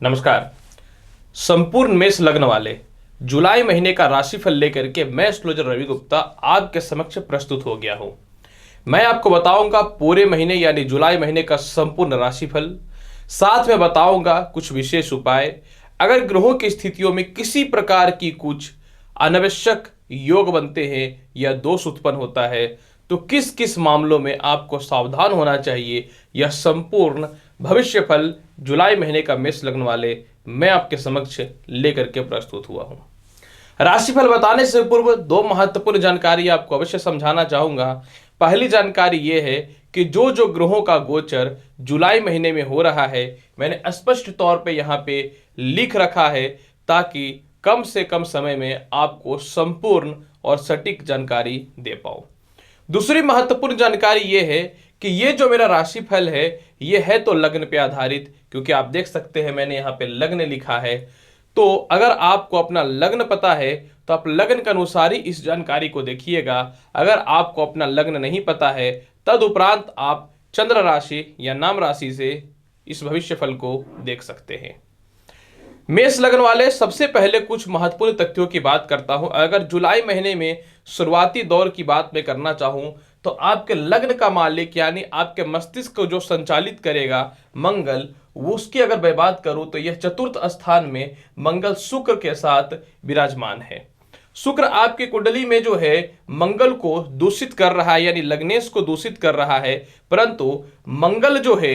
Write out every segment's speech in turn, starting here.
नमस्कार। संपूर्ण मेष लग्न वाले जुलाई महीने का राशिफल लेकर के मैं एस्ट्रोलॉजर रवि गुप्ता आपके समक्ष प्रस्तुत हो गया हूं। मैं आपको बताऊंगा पूरे महीने यानी जुलाई महीने का संपूर्ण राशिफल, साथ में बताऊंगा कुछ विशेष उपाय। अगर ग्रहों की स्थितियों में किसी प्रकार की कुछ अनावश्यक योग बनते हैं या दोष उत्पन्न होता है तो किस किस मामलों में आपको सावधान होना चाहिए, यह संपूर्ण भविष्यफल जुलाई महीने का मेष लग्न वाले मैं आपके समक्ष लेकर के प्रस्तुत हुआ हूं। राशिफल बताने से पूर्व दो महत्वपूर्ण जानकारी आपको अवश्य समझाना चाहूंगा। पहली जानकारी यह है कि जो जो ग्रहों का गोचर जुलाई महीने में हो रहा है मैंने स्पष्ट तौर पे यहाँ पे लिख रखा है ताकि कम से कम समय में आपको संपूर्ण और सटीक जानकारी दे पाऊं। दूसरी महत्वपूर्ण जानकारी यह है कि ये जो मेरा राशिफल है ये है तो लग्न पे आधारित, क्योंकि आप देख सकते हैं मैंने यहाँ पे लग्न लिखा है। तो अगर आपको अपना लग्न पता है तो आप लग्न के अनुसार ही इस जानकारी को देखिएगा। अगर आपको अपना लग्न नहीं पता है तदुपरांत आप चंद्र राशि या नाम राशि से इस भविष्यफल को देख सकते हैं। मेष लग्न वाले, सबसे पहले कुछ महत्वपूर्ण तथ्यों की बात करता हूं। अगर जुलाई महीने में शुरुआती दौर की बात मैं करना चाहूं तो आपके लग्न का मालिक यानी आपके मस्तिष्क को जो संचालित करेगा मंगल, उसकी अगर मैं बात करूं तो यह चतुर्थ स्थान में मंगल शुक्र के साथ विराजमान है। शुक्र आपकी कुंडली में जो है मंगल को दूषित कर रहा है यानी लग्नेश को दूषित कर रहा है, परंतु मंगल जो है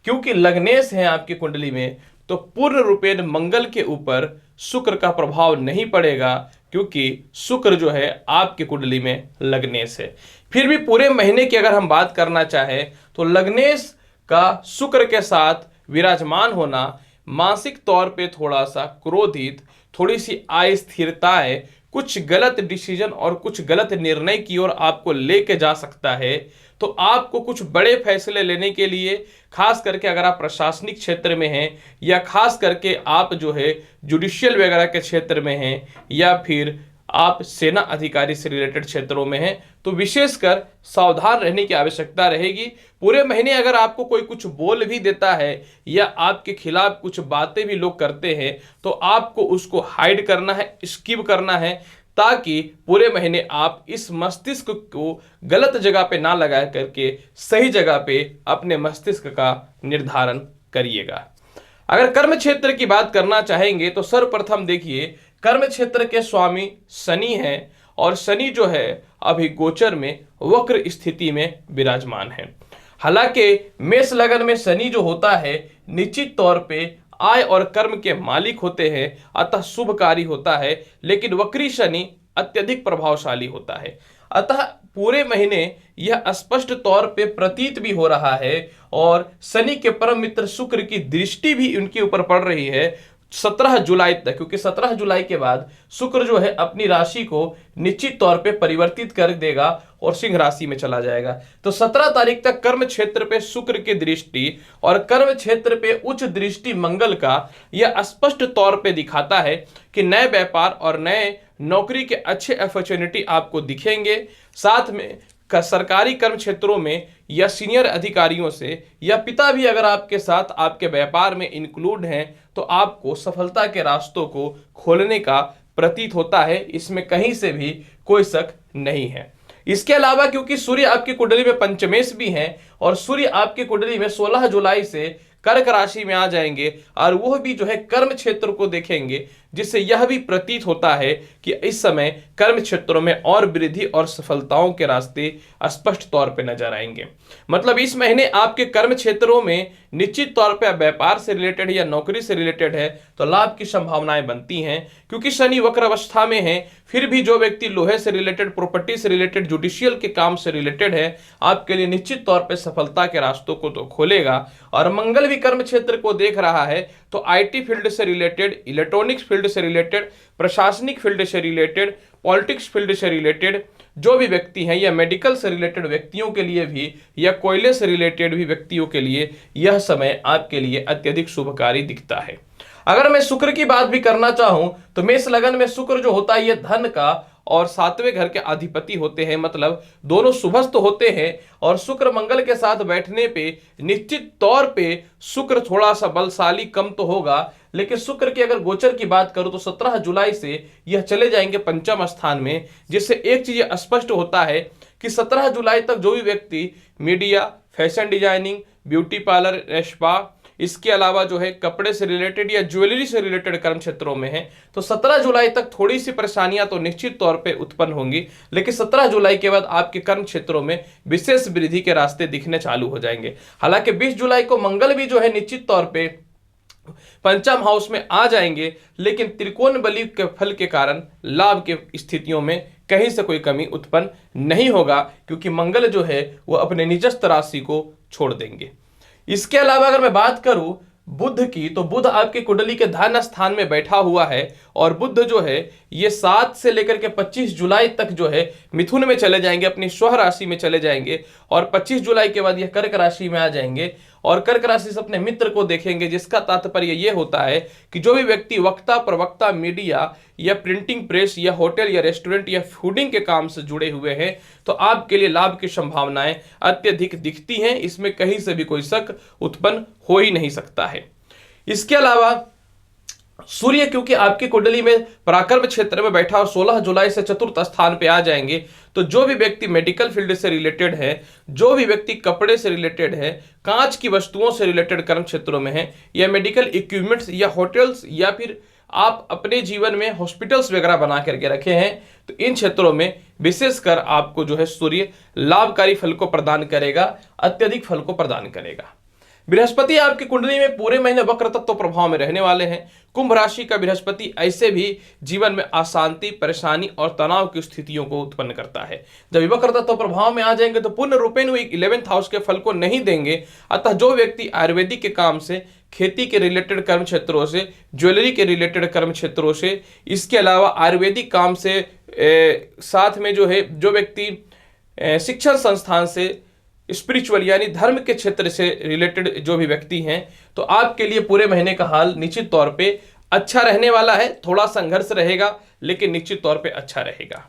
क्योंकि लग्नेश है आपकी कुंडली में तो पूर्ण रूपेण मंगल के ऊपर शुक्र का प्रभाव नहीं पड़ेगा, क्योंकि शुक्र जो है आपकी कुंडली में लग्नेश है। फिर भी पूरे महीने की अगर हम बात करना चाहें तो लग्नेश का शुक्र के साथ विराजमान होना मानसिक तौर पे थोड़ा सा क्रोधित, थोड़ी सी अस्थिरताएं, कुछ गलत डिसीजन और कुछ गलत निर्णय की ओर आपको लेके जा सकता है। तो आपको कुछ बड़े फैसले लेने के लिए, खास करके अगर आप प्रशासनिक क्षेत्र में हैं या खास करके आप जो है जुडिशियल वगैरह के क्षेत्र में हैं या फिर आप सेना अधिकारी से रिलेटेड क्षेत्रों में हैं, तो विशेषकर सावधान रहने की आवश्यकता रहेगी। पूरे महीने अगर आपको कोई कुछ बोल भी देता है या आपके खिलाफ कुछ बातें भी लोग करते हैं तो आपको उसको हाइड करना है, स्किप करना है, ताकि पूरे महीने आप इस मस्तिष्क को गलत जगह पे ना लगा करके सही जगह पे अपने मस्तिष्क का निर्धारण करिएगा। अगर कर्म क्षेत्र की बात करना चाहेंगे तो सर्वप्रथम देखिए, कर्म क्षेत्र के स्वामी शनि हैं और शनि जो है अभी गोचर में वक्र स्थिति में विराजमान है। हालांकि मेष लगन में शनि जो होता है निश्चित तौर पे आय और कर्म के मालिक होते हैं, अतः शुभकारी होता है, लेकिन वक्री शनि अत्यधिक प्रभावशाली होता है। अतः पूरे महीने यह स्पष्ट तौर पे प्रतीत भी हो रहा है और शनि के परम मित्र शुक्र की दृष्टि भी उनके ऊपर पड़ रही है 17 जुलाई तक, क्योंकि 17 जुलाई के बाद शुक्र जो है अपनी राशि को निश्चित तौर पे परिवर्तित कर देगा और सिंह राशि में चला जाएगा। तो 17 तारीख तक कर्म क्षेत्र पे शुक्र की दृष्टि और कर्म क्षेत्र पे उच्च दृष्टि मंगल का यह स्पष्ट तौर पे दिखाता है कि नए व्यापार और नए नौकरी के अच्छे अपॉर्चुनिटी आपको दिखेंगे। साथ में सरकारी कर्म क्षेत्रों में या सीनियर अधिकारियों से या पिता भी अगर आपके साथ आपके व्यापार में इंक्लूड हैं तो आपको सफलता के रास्तों को खोलने का प्रतीत होता है, इसमें कहीं से भी कोई शक नहीं है। इसके अलावा क्योंकि सूर्य आपकी कुंडली में पंचमेश भी हैं और सूर्य आपकी कुंडली में 16 जुलाई से कर्क राशि में आ जाएंगे और वह भी जो है कर्म क्षेत्र को देखेंगे, जिससे यह भी प्रतीत होता है कि इस समय कर्म क्षेत्रों में और वृद्धि और सफलताओं के रास्ते स्पष्ट तौर पे नजर आएंगे। मतलब इस महीने आपके कर्म क्षेत्रों में निश्चित तौर पे व्यापार से रिलेटेड या नौकरी से रिलेटेड है तो लाभ की संभावनाएं बनती हैं, क्योंकि शनि वक्र अवस्था में है। फिर भी जो व्यक्ति लोहे से रिलेटेड, प्रॉपर्टी से रिलेटेड, जुडिशियल के काम से रिलेटेड है, आपके लिए निश्चित तौर पे सफलता के रास्तों को तो खोलेगा। और मंगल भी कर्म क्षेत्र को देख रहा है तो आईटी फील्ड से रिलेटेड, इलेक्ट्रॉनिक्स फील्ड से रिलेटेड, प्रशासनिक फील्ड से रिलेटेड, पॉलिटिक्स फील्ड से रिलेटेड जो भी व्यक्ति हैं या मेडिकल से रिलेटेड व्यक्तियों के लिए भी या कोयले से रिलेटेड भी व्यक्तियों के लिए यह समय आपके लिए अत्यधिक शुभकारी दिखता है। अगर मैं शुक्र की बात भी करना चाहूं तो मेष लगन में शुक्र जो होता है ये धन का और सातवें घर के अधिपति होते हैं, मतलब दोनों शुभस्थ होते हैं। और शुक्र मंगल के साथ बैठने पे निश्चित तौर पे शुक्र थोड़ा सा बलशाली कम तो होगा, लेकिन शुक्र की अगर गोचर की बात करूं तो 17 जुलाई से यह चले जाएंगे पंचम स्थान में, जिससे एक चीज स्पष्ट होता है कि 17 जुलाई तक जो भी व्यक्ति media, fashion designing, beauty parlour, spa, इसके अलावा जो है कपड़े से रिलेटेड या ज्वेलरी से रिलेटेड कर्म क्षेत्रों में है, तो 17 जुलाई तक थोड़ी सी परेशानियां तो निश्चित तौर पे उत्पन्न होंगी, लेकिन 17 जुलाई के बाद आपके कर्म क्षेत्रों में विशेष वृद्धि के रास्ते दिखने चालू हो जाएंगे। हालांकि 20 जुलाई को मंगल भी जो है निश्चित तौर पे पंचम हाउस में आ जाएंगे, लेकिन त्रिकोण बली के फल के कारण लाभ के स्थितियों में कहीं से कोई कमी उत्पन्न नहीं होगा, क्योंकि मंगल जो है वो अपने निजस्थ राशि को छोड़ देंगे। इसके अलावा अगर मैं बात करूं बुध की, तो बुध आपकी कुंडली के धन स्थान में बैठा हुआ है, और बुध जो है ये 7 से लेकर के 25 जुलाई तक जो है मिथुन में चले जाएंगे, अपनी स्व राशि में चले जाएंगे, और 25 जुलाई के बाद ये कर्क राशि में आ जाएंगे, और कर्क राशि से अपने मित्र को देखेंगे, जिसका तात्पर्य ये होता है कि जो भी व्यक्ति वक्ता, प्रवक्ता, मीडिया या प्रिंटिंग प्रेस या होटल या रेस्टोरेंट या फूडिंग के काम से जुड़े हुए हैं, तो आपके लिए लाभ की संभावनाएं अत्यधिक दिखती हैं, इसमें कहीं से भी कोई शक उत्पन्न हो ही नहीं सकता है। इसके अलावा सूर्य क्योंकि आपकी कुंडली में पराक्रम क्षेत्र में बैठा और 16 जुलाई से चतुर्थ स्थान पे आ जाएंगे, तो जो भी व्यक्ति मेडिकल फील्ड से रिलेटेड है, जो भी व्यक्ति कपड़े से रिलेटेड है, कांच की वस्तुओं से रिलेटेड कर्म क्षेत्रों में है, या मेडिकल इक्विपमेंट्स या होटल्स, या फिर आप अपने जीवन में हॉस्पिटल्स वगैरह बना करके रखे हैं, तो इन क्षेत्रों में विशेषकर आपको जो है सूर्य लाभकारी फल को प्रदान करेगा, अत्यधिक फल को प्रदान करेगा। बृहस्पति आपकी कुंडली में पूरे महीने वक्र तत्व प्रभाव में रहने वाले हैं। कुंभ राशि का बृहस्पति ऐसे भी जीवन में अशांति, परेशानी और तनाव की स्थितियों को उत्पन्न करता है। जब वक्र तत्व प्रभाव में आ जाएंगे तो पूर्ण रूपेण 11th हाउस के फल को नहीं देंगे। अतः जो व्यक्ति आयुर्वेदिक के काम से, खेती के रिलेटेड कर्म क्षेत्रों से, ज्वेलरी के रिलेटेड कर्म क्षेत्रों से, इसके अलावा आयुर्वेदिक काम से साथ में जो है जो व्यक्ति शिक्षण संस्थान से, स्पिरिचुअल यानी धर्म के क्षेत्र से रिलेटेड जो भी व्यक्ति हैं, तो आपके लिए पूरे महीने का हाल निश्चित तौर पे अच्छा रहने वाला है। थोड़ा संघर्ष रहेगा, लेकिन निश्चित तौर पे अच्छा रहेगा।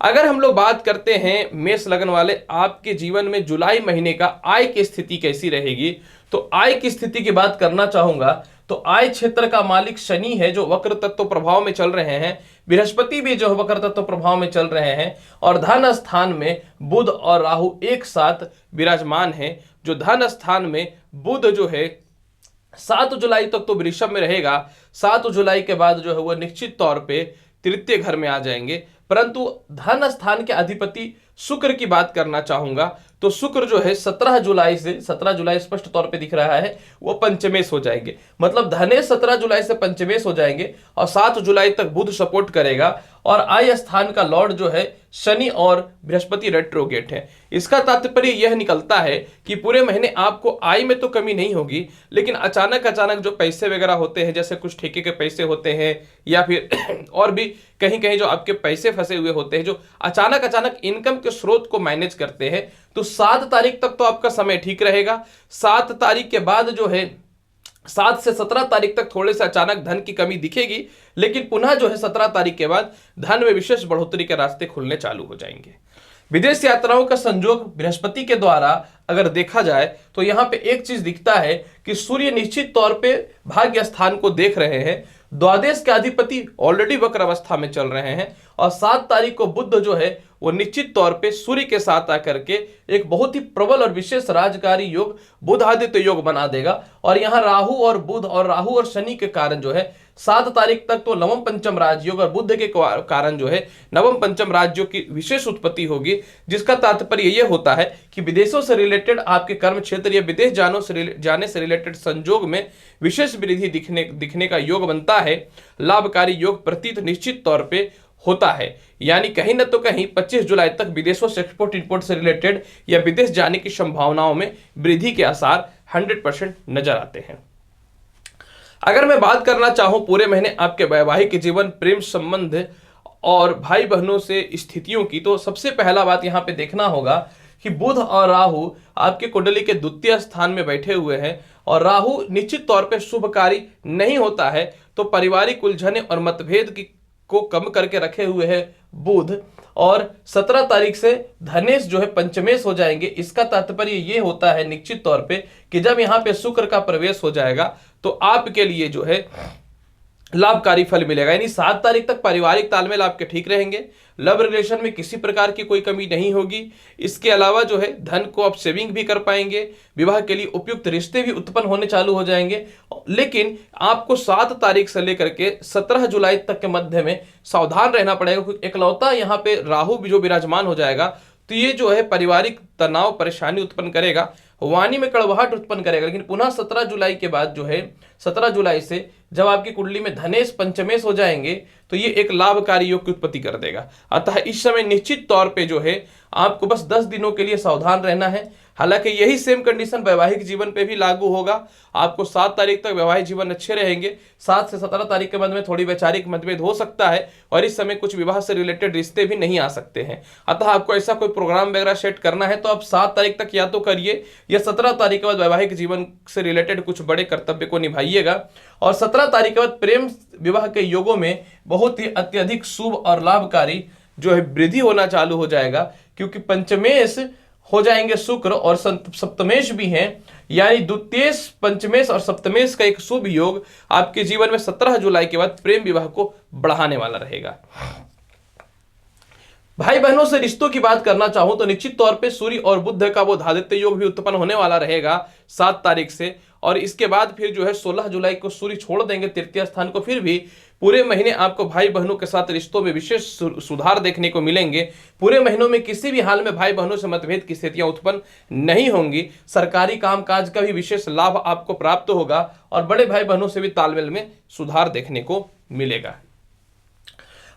अगर हम लोग बात करते हैं मेष लगन वाले, आपके जीवन में जुलाई महीने का आय की स्थिति कैसी रहेगी, तो आय की स्थिति की बात करना चाहूंगा तो आय क्षेत्र का मालिक शनि है, जो वक्र तत्व प्रभाव में चल रहे हैं। बृहस्पति भी जो वक्र तत्व प्रभाव में चल रहे हैं, और धन स्थान में बुध और राहु एक साथ विराजमान है। जो धन स्थान में बुध जो है 7 जुलाई तक तो वृषभ में रहेगा, 7 जुलाई के बाद जो है वह निश्चित तौर पे तृतीय घर में आ जाएंगे। परंतु धन स्थान के अधिपति शुक्र की बात करना चाहूंगा तो शुक्र जो है 17 जुलाई से, 17 जुलाई स्पष्ट तौर पे दिख रहा है, वो पंचमेश हो जाएंगे। मतलब धनेश 17 जुलाई से पंचमेश हो जाएंगे, और 7 जुलाई तक बुध सपोर्ट करेगा, और आय स्थान का लॉर्ड जो है शनि और बृहस्पति रेट्रोगेट है। इसका तात्पर्य यह निकलता है कि पूरे महीने आपको आय में तो कमी नहीं होगी, लेकिन अचानक जो पैसे वगैरह होते हैं, जैसे कुछ ठेके के पैसे होते हैं, या फिर और भी कहीं कहीं जो आपके पैसे फंसे हुए होते हैं, जो अचानक इनकम के स्रोत को मैनेज करते हैं, तो 7 तारीख तक तो आपका समय ठीक रहेगा। 7 तारीख के बाद जो है 7 से 17 तारीख तक थोड़े से अचानक धन की कमी दिखेगी, लेकिन पुनः जो है 17 तारीख के बाद धन में विशेष बढ़ोतरी के रास्ते खुलने चालू हो जाएंगे। विदेश यात्राओं का संयोग बृहस्पति के द्वारा अगर देखा जाए तो यहां पे एक चीज दिखता है कि सूर्य निश्चित तौर पे भाग्य स्थान को देख रहे हैं। द्वादश के अधिपति ऑलरेडी वक्र अवस्था में चल रहे हैं, और 7 तारीख को बुध जो है वो निश्चित तौर पे सूर्य के साथ आकर के एक बहुत ही प्रबल और विशेष राजकारी योग, बुध आदित्य योग बना देगा। और यहाँ राहु और बुध और राहु और शनि के कारण जो है 7 तारीख तक तो नवम पंचम राजयोग, और बुध के कारण जो है नवम पंचम राजयोग की विशेष उत्पत्ति होगी, जिसका तात्पर्य यह होता है कि विदेशों से रिलेटेड आपके कर्म क्षेत्र या विदेश जाने से रिलेटेड संजोग में विशेष वृद्धि दिखने का योग बनता है। लाभकारी योग प्रतीत निश्चित तौर पे होता है, यानी कहीं न तो कहीं 25 जुलाई तक विदेशों से एक्सपोर्ट इंपोर्ट से रिलेटेड या विदेश जाने की संभावनाओं में वृद्धि के आसार 100% नजर आते हैं। अगर मैं बात करना चाहूं पूरे महीने आपके वैवाहिक जीवन, प्रेम संबंध और भाई बहनों से स्थितियों की, तो सबसे पहला बात यहां पे देखना होगा कि बुध और राहु आपके कुंडली के द्वितीय स्थान में बैठे हुए हैं, और राहु निश्चित तौर पे शुभकारी नहीं होता है, तो पारिवारिक उलझने और मतभेद की को कम करके रखे हुए है बुध। और 17 तारीख से धनेश जो है पंचमेश हो जाएंगे। इसका तात्पर्य ये होता है निश्चित तौर पे कि जब यहां पे शुक्र का प्रवेश हो जाएगा तो आपके लिए जो है लाभकारी फल मिलेगा। यानी 7 तारीख तक पारिवारिक तालमेल आपके ठीक रहेंगे, लव रिलेशन में किसी प्रकार की कोई कमी नहीं होगी। इसके अलावा जो है धन को आप सेविंग भी कर पाएंगे, विवाह के लिए उपयुक्त रिश्ते भी उत्पन्न होने चालू हो जाएंगे। लेकिन आपको 7 तारीख से लेकर के 17 जुलाई तक के मध्य में सावधान रहना पड़ेगा, क्योंकि एकलौता यहाँ पे राहु भी जो विराजमान हो जाएगा तो ये जो है पारिवारिक तनाव परेशानी उत्पन्न करेगा, वाणी में कड़वाहट उत्पन्न करेगा। लेकिन पुनः 17 जुलाई के बाद जो है 17 जुलाई से जब आपकी कुंडली में धनेश पंचमेश हो जाएंगे तो ये एक लाभकारी योग की उत्पत्ति कर देगा। अतः इस समय निश्चित तौर पे जो है आपको बस 10 दिनों के लिए सावधान रहना है। हालांकि यही सेम कंडीशन वैवाहिक जीवन पे भी लागू होगा। आपको 7 तारीख तक वैवाहिक जीवन अच्छे रहेंगे, 7 से 17 तारीख के मध्य में थोड़ी वैचारिक मतभेद हो सकता है और इस समय कुछ विवाह से रिलेटेड रिश्ते भी नहीं आ सकते हैं। अतः आपको ऐसा कोई प्रोग्राम वगैरह सेट करना है तो आप 7 तारीख तक या तो करिए या 17 तारीख के बाद वैवाहिक जीवन से रिलेटेड कुछ बड़े कर्तव्य को निभाइएगा। और 17 तारीख के बाद प्रेम विवाह के योगों में बहुत ही अत्यधिक शुभ और लाभकारी जो है वृद्धि होना चालू हो जाएगा, क्योंकि पंचमेश हो जाएंगे शुक्र और सप्तमेश भी हैं। यानी द्वितीयेश, पंचमेश और सप्तमेश का एक शुभ योग आपके जीवन में 17 जुलाई के बाद प्रेम विवाह को बढ़ाने वाला रहेगा। भाई बहनों से रिश्तों की बात करना चाहूं तो निश्चित तौर पे सूर्य और बुध का वो धादित्य योग भी उत्पन्न होने वाला रहेगा 7 तारीख से। और इसके बाद फिर जो है 16 जुलाई को सूर्य छोड़ देंगे तृतीय स्थान को। फिर भी पूरे महीने आपको भाई बहनों के साथ रिश्तों में विशेष सुधार देखने को मिलेंगे। पूरे महीनों में किसी भी हाल में भाई बहनों से मतभेद की स्थितियां उत्पन्न नहीं होंगी। सरकारी कामकाज का भी विशेष लाभ आपको प्राप्त होगा और बड़े भाई बहनों से भी तालमेल में सुधार देखने को मिलेगा।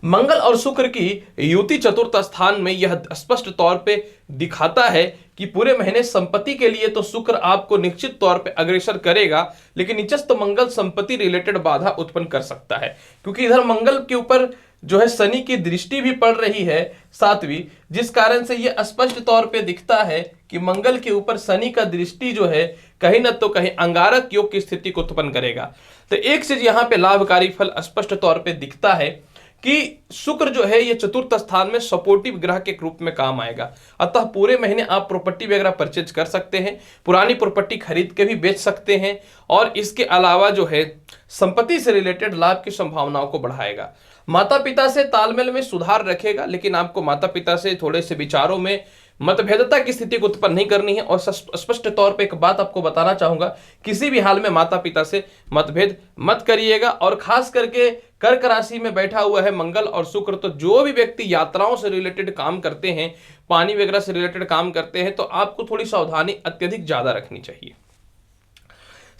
मंगल और शुक्र की युति चतुर्थ स्थान में यह स्पष्ट तौर पे दिखाता है कि पूरे महीने संपत्ति के लिए तो शुक्र आपको निश्चित तौर पे अग्रसर करेगा, लेकिन नीचस्थ मंगल संपत्ति रिलेटेड बाधा उत्पन्न कर सकता है, क्योंकि इधर मंगल के ऊपर जो है शनि की दृष्टि भी पड़ रही है 7वीं, जिस कारण से यह स्पष्ट तौर पे दिखता है कि मंगल के ऊपर शनि का दृष्टि जो है कहीं न तो कहीं अंगारक योग की स्थिति को उत्पन्न करेगा। तो एक चीज यहाँ पे लाभकारी फल स्पष्ट तौर पे दिखता है कि शुक्र जो है ये चतुर्थ स्थान में सपोर्टिव ग्रह के रूप में काम आएगा। अतः पूरे महीने आप प्रॉपर्टी वगैरह परचेज कर सकते हैं, पुरानी प्रॉपर्टी खरीद के भी बेच सकते हैं और इसके अलावा जो है संपत्ति से रिलेटेड लाभ की संभावनाओं को बढ़ाएगा। माता पिता से तालमेल में सुधार रखेगा, लेकिन आपको माता पिता से थोड़े से विचारों में मतभेदता की स्थिति को उत्पन्न नहीं करनी है। और स्पष्ट तौर पे एक बात आपको बताना चाहूंगा, किसी भी हाल में माता पिता से मतभेद मत करिएगा। और खास करके कर्क राशि में बैठा हुआ है मंगल और शुक्र, तो जो भी व्यक्ति यात्राओं से रिलेटेड काम करते हैं, पानी वगैरह से रिलेटेड काम करते हैं, तो आपको थोड़ी सावधानी अत्यधिक ज्यादा रखनी चाहिए।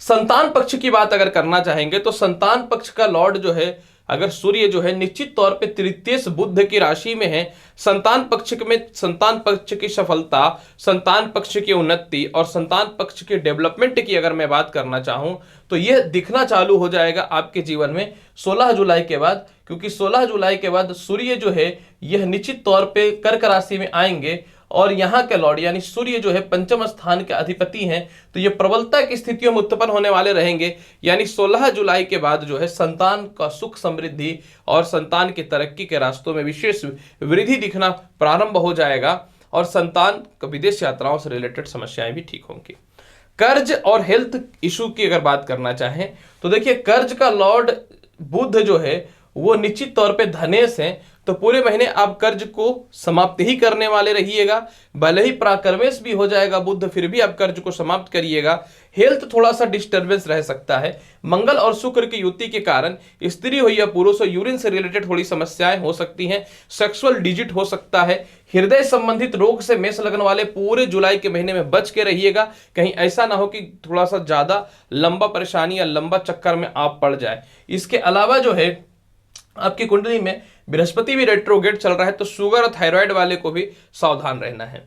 संतान पक्ष की बात अगर करना चाहेंगे तो संतान पक्ष का लॉर्ड जो है अगर सूर्य जो है निश्चित तौर पे तृतीय बुध की राशि में है, संतान पक्ष की सफलता, संतान पक्ष की उन्नति और संतान पक्ष के डेवलपमेंट की अगर मैं बात करना चाहूं तो यह दिखना चालू हो जाएगा आपके जीवन में 16 जुलाई के बाद, क्योंकि 16 जुलाई के बाद सूर्य जो है यह निश्चित तौर पे कर्क राशि में आएंगे और यहाँ के लॉर्ड यानी सूर्य जो है पंचम स्थान के अधिपति हैं, तो ये प्रबलता की स्थितियों में उत्पन्न होने वाले रहेंगे। यानी 16 जुलाई के बाद जो है संतान का सुख समृद्धि और संतान की तरक्की के रास्तों में विशेष वृद्धि दिखना प्रारंभ हो जाएगा और संतान विदेश यात्राओं से रिलेटेड समस्याएं भी ठीक होंगी। कर्ज और हेल्थ इशू की अगर बात करना चाहें तो देखिए कर्ज का लॉर्ड बुध जो है वो निश्चित तौर पे धनेश है, तो पूरे महीने आप कर्ज को समाप्त ही करने वाले रहिएगा। भले ही प्राकर्मेश भी हो जाएगा बुध, फिर भी आप कर्ज को समाप्त करिएगा। हेल्थ थोड़ा सा डिस्टर्बेंस रह सकता है। मंगल और शुक्र की युति के कारण स्त्री हो या पुरुष हो, यूरिन से रिलेटेड थोड़ी समस्याएं हो सकती हैं, सेक्सुअल डिजिट हो सकता है। हृदय संबंधित रोग से मेष लग्न वाले पूरे जुलाई के महीने में बच के रहिएगा, कहीं ऐसा ना हो कि थोड़ा सा ज्यादा लंबा परेशानी या लंबा चक्कर में आप पड़ जाए। इसके अलावा जो है आपकी कुंडली में बृहस्पति भी रेट्रोगेट चल रहा है, तो शुगर और थायराइड वाले को भी सावधान रहना है।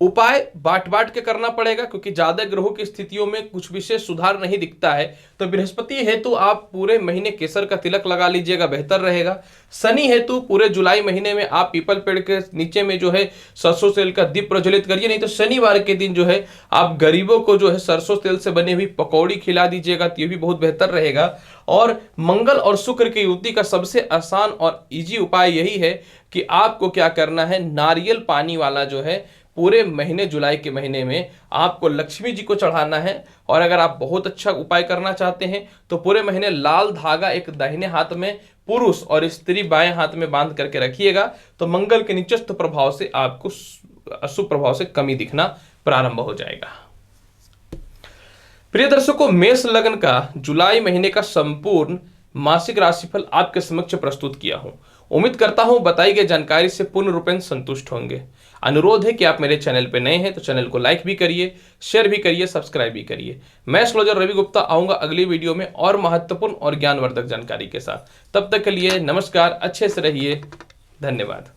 उपाय बांट बांट के करना पड़ेगा, क्योंकि ज्यादा ग्रहों की स्थितियों में कुछ विशेष सुधार नहीं दिखता है। तो बृहस्पति हेतु आप पूरे महीने केसर का तिलक लगा लीजिएगा, बेहतर रहेगा। शनि हेतु पूरे जुलाई महीने में आप पीपल पेड़ के नीचे में जो है सरसों तेल का दीप प्रज्वलित करिए, नहीं तो शनिवार के दिन जो है आप गरीबों को जो है सरसों तेल से बनी हुई पकौड़ी खिला दीजिएगा, तो ये भी बहुत बेहतर रहेगा। और मंगल और शुक्र की युति का सबसे आसान और इजी उपाय यही है कि आपको क्या करना है, नारियल पानी वाला जो है पूरे महीने जुलाई के महीने में आपको लक्ष्मी जी को चढ़ाना है। और अगर आप बहुत अच्छा उपाय करना चाहते हैं तो पूरे महीने लाल धागा एक दाहिने हाथ में पुरुष और स्त्री बाएं हाथ में बांध करके रखिएगा, तो मंगल के नीचस्थ प्रभाव से आपको अशुभ प्रभाव से कमी दिखना प्रारंभ हो जाएगा। प्रिय दर्शकों, मेष लग्न का जुलाई महीने का संपूर्ण मासिक राशिफल आपके समक्ष प्रस्तुत किया हूं। उम्मीद करता हूं बताई गई जानकारी से पूर्ण रूपेण संतुष्ट होंगे। अनुरोध है कि आप मेरे चैनल पर नए हैं तो चैनल को लाइक भी करिए, शेयर भी करिए, सब्सक्राइब भी करिए। मैं एस्ट्रोलॉजर रवि गुप्ता आऊंगा अगली वीडियो में और महत्वपूर्ण और ज्ञानवर्धक जानकारी के साथ। तब तक के लिए नमस्कार, अच्छे से रहिए, धन्यवाद।